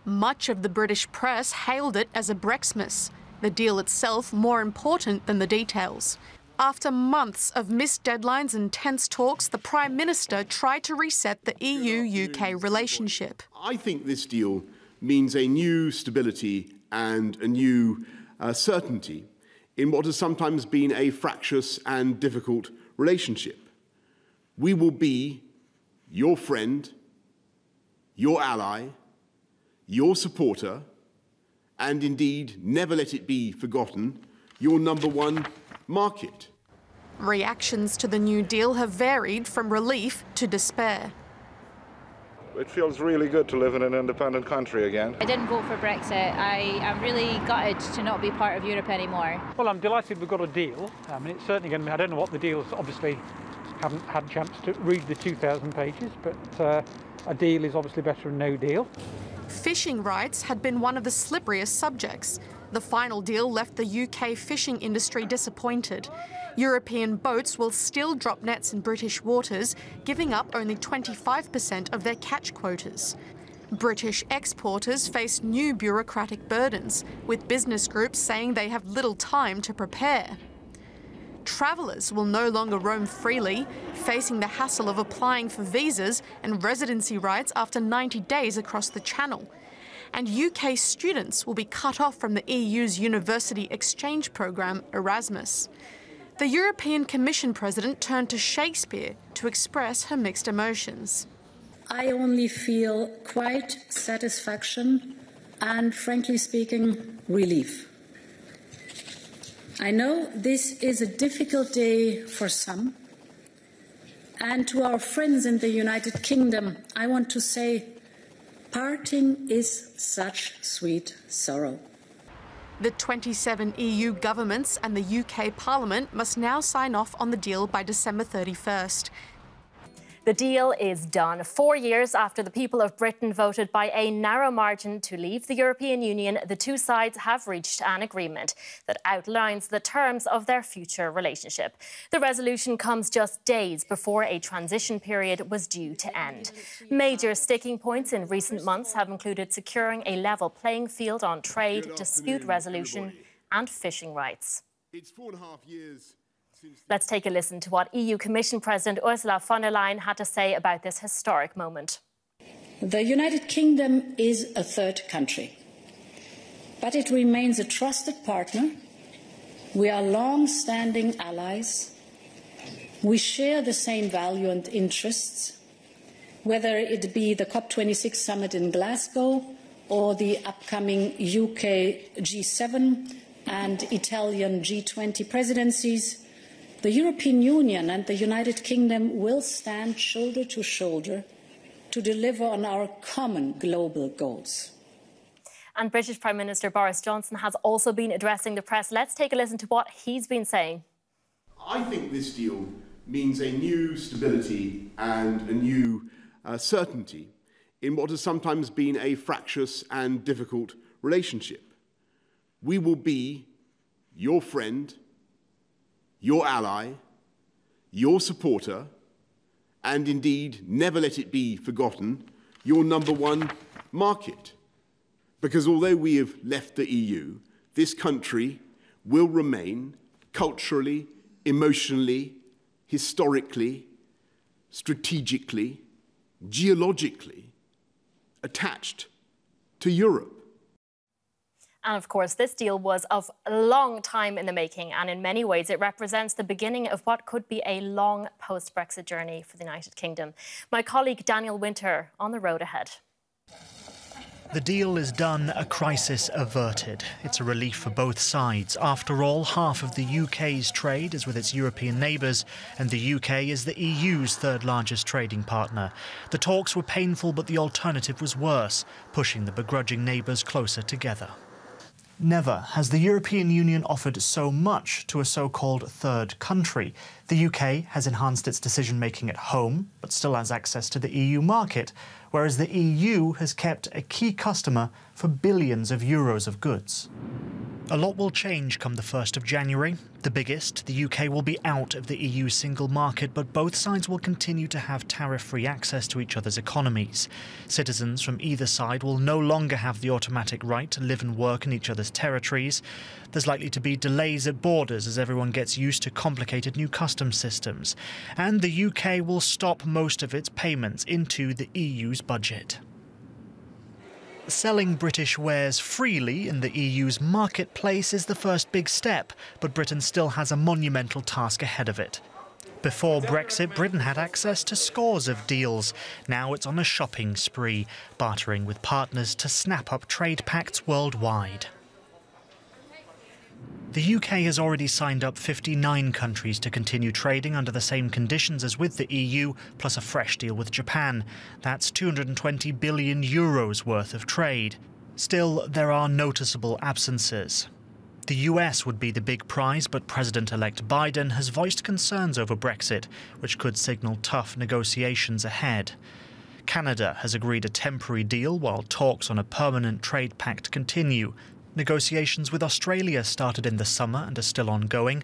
Much of the British press hailed it as a Brexmas, the deal itself more important than the details. After months of missed deadlines and tense talks, the Prime Minister tried to reset the EU-UK relationship. I think this deal means a new stability and a new certainty in what has sometimes been a fractious and difficult relationship. We will be your friend, your ally, your supporter, and indeed, never let it be forgotten, your #1 market. Reactions to the new deal have varied from relief to despair. It feels really good to live in an independent country again. I didn't vote for Brexit. I am really gutted to not be part of Europe anymore. Well, I'm delighted we've got a deal. I mean, it's certainly going to be, I don't know what the deal is, obviously haven't had a chance to read the 2,000 pages, but a deal is obviously better than no deal. Fishing rights had been one of the slipperiest subjects. The final deal left the UK fishing industry disappointed. European boats will still drop nets in British waters, giving up only 25% of their catch quotas. British exporters face new bureaucratic burdens, with business groups saying they have little time to prepare. Travellers will no longer roam freely, facing the hassle of applying for visas and residency rights after 90 days across the Channel. And UK students will be cut off from the EU's university exchange programme, Erasmus. The European Commission President turned to Shakespeare to express her mixed emotions. I only feel quite satisfaction and, frankly speaking, relief. I know this is a difficult day for some, and to our friends in the United Kingdom, I want to say, parting is such sweet sorrow. The 27 EU governments and the UK Parliament must now sign off on the deal by December 31st. The deal is done. 4 years after the people of Britain voted by a narrow margin to leave the European Union, the two sides have reached an agreement that outlines the terms of their future relationship. The resolution comes just days before a transition period was due to end. Major sticking points in recent months have included securing a level playing field on trade, dispute resolution and fishing rights. It's 4.5 years. Let's take a listen to what EU Commission President Ursula von der Leyen had to say about this historic moment. The United Kingdom is a third country, but it remains a trusted partner. We are long-standing allies. We share the same values and interests, whether it be the COP26 summit in Glasgow or the upcoming UK G7 and Italian G20 presidencies. The European Union and the United Kingdom will stand shoulder to shoulder to deliver on our common global goals. And British Prime Minister Boris Johnson has also been addressing the press. Let's take a listen to what he's been saying. I think this deal means a new stability and a new certainty in what has sometimes been a fractious and difficult relationship. We will be your friend, your ally, your supporter, and indeed, never let it be forgotten, your #1 market. Because although we have left the EU, this country will remain culturally, emotionally, historically, strategically, geologically attached to Europe. And of course, this deal was of a long time in the making, and in many ways it represents the beginning of what could be a long post-Brexit journey for the United Kingdom. My colleague Daniel Winter on the road ahead. The deal is done, a crisis averted. It's a relief for both sides. After all, half of the UK's trade is with its European neighbours, and the UK is the EU's third largest trading partner. The talks were painful, but the alternative was worse, pushing the begrudging neighbours closer together. Never has the European Union offered so much to a so-called third country. The UK has enhanced its decision-making at home, but still has access to the EU market, whereas the EU has kept a key customer for billions of euros of goods. A lot will change come the 1st of January. The biggest, the UK will be out of the EU single market, but both sides will continue to have tariff-free access to each other's economies. Citizens from either side will no longer have the automatic right to live and work in each other's territories. There's likely to be delays at borders as everyone gets used to complicated new customs systems. And the UK will stop most of its payments into the EU's budget. Selling British wares freely in the EU's marketplace is the first big step, but Britain still has a monumental task ahead of it. Before Brexit, Britain had access to scores of deals. Now it's on a shopping spree, bartering with partners to snap up trade pacts worldwide. The UK has already signed up 59 countries to continue trading under the same conditions as with the EU, plus a fresh deal with Japan. That's €220 billion worth of trade. Still, there are noticeable absences. The US would be the big prize, but President-elect Biden has voiced concerns over Brexit, which could signal tough negotiations ahead. Canada has agreed a temporary deal while talks on a permanent trade pact continue. Negotiations with Australia started in the summer and are still ongoing.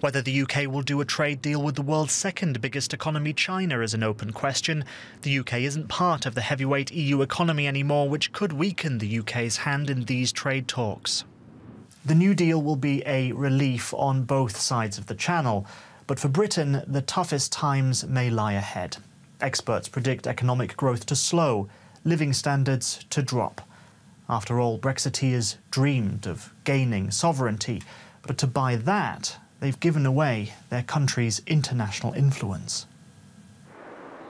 Whether the UK will do a trade deal with the world's second biggest economy, China, is an open question. The UK isn't part of the heavyweight EU economy anymore, which could weaken the UK's hand in these trade talks. The new deal will be a relief on both sides of the Channel, but for Britain, the toughest times may lie ahead. Experts predict economic growth to slow, living standards to drop. After all, Brexiteers dreamed of gaining sovereignty, but to buy that, they've given away their country's international influence.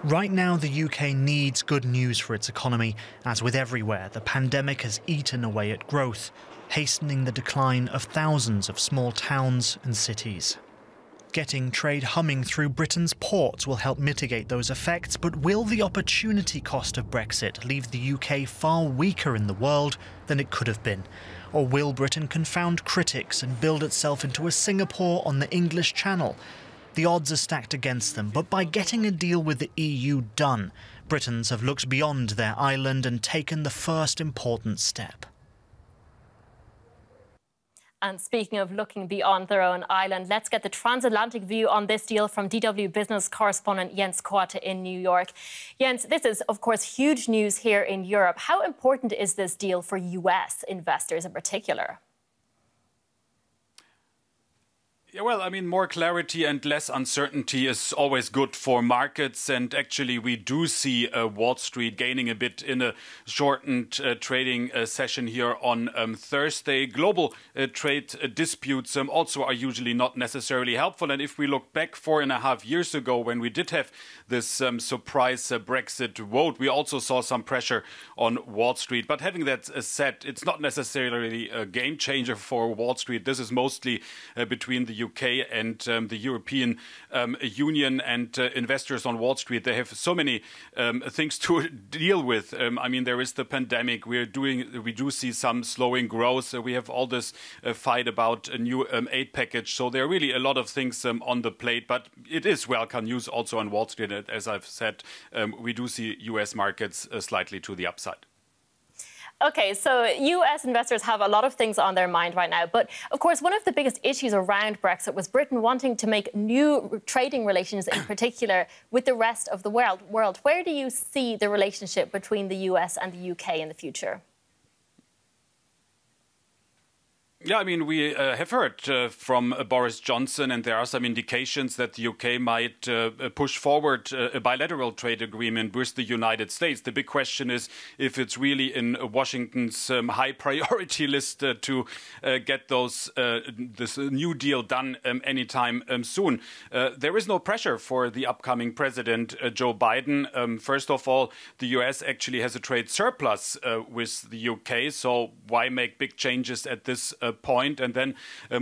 Right now, the UK needs good news for its economy. As with everywhere, the pandemic has eaten away at growth, hastening the decline of thousands of small towns and cities. Getting trade humming through Britain's ports will help mitigate those effects, but will the opportunity cost of Brexit leave the UK far weaker in the world than it could have been? Or will Britain confound critics and build itself into a Singapore on the English Channel? The odds are stacked against them, but by getting a deal with the EU done, Britons have looked beyond their island and taken the first important step. And speaking of looking beyond their own island, let's get the transatlantic view on this deal from DW Business correspondent Jens Korte in New York. Jens, this is, of course, huge news here in Europe. How important is this deal for US investors in particular? Yeah, well, I mean, more clarity and less uncertainty is always good for markets. And actually, we do see Wall Street gaining a bit in a shortened trading session here on Thursday. Global trade disputes also are usually not necessarily helpful. And if we look back 4.5 years ago, when we did have this surprise Brexit vote, we also saw some pressure on Wall Street. But having that said, it's not necessarily a game changer for Wall Street. This is mostly between the UK and the European Union, and investors on Wall Street. They have so many things to deal with. I mean, there is the pandemic. We do see some slowing growth. We have all this fight about a new aid package. So there are really a lot of things on the plate. But it is welcome news also on Wall Street. As I've said, we do see US markets slightly to the upside. OK, so US investors have a lot of things on their mind right now. But of course, one of the biggest issues around Brexit was Britain wanting to make new trading relations, in particular, with the rest of the world. Where do you see the relationship between the US and the UK in the future? Yeah, I mean, we have heard from Boris Johnson, and there are some indications that the UK might push forward a bilateral trade agreement with the United States. The big question is if it's really in Washington's high priority list to get this new deal done anytime soon. There is no pressure for the upcoming president, Joe Biden. First of all, the US actually has a trade surplus with the UK, so why make big changes at this point? And then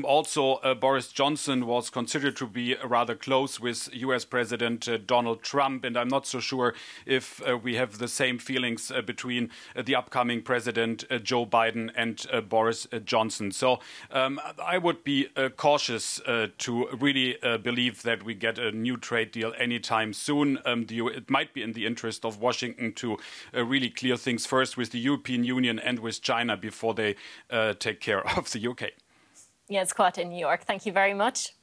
also Boris Johnson was considered to be rather close with US President Donald Trump, and I'm not so sure if we have the same feelings between the upcoming president Joe Biden and Boris Johnson. So I would be cautious to really believe that we get a new trade deal anytime soon. It might be in the interest of Washington to really clear things first with the European Union and with China before they take care of the UK. Squat in New York. Thank you very much.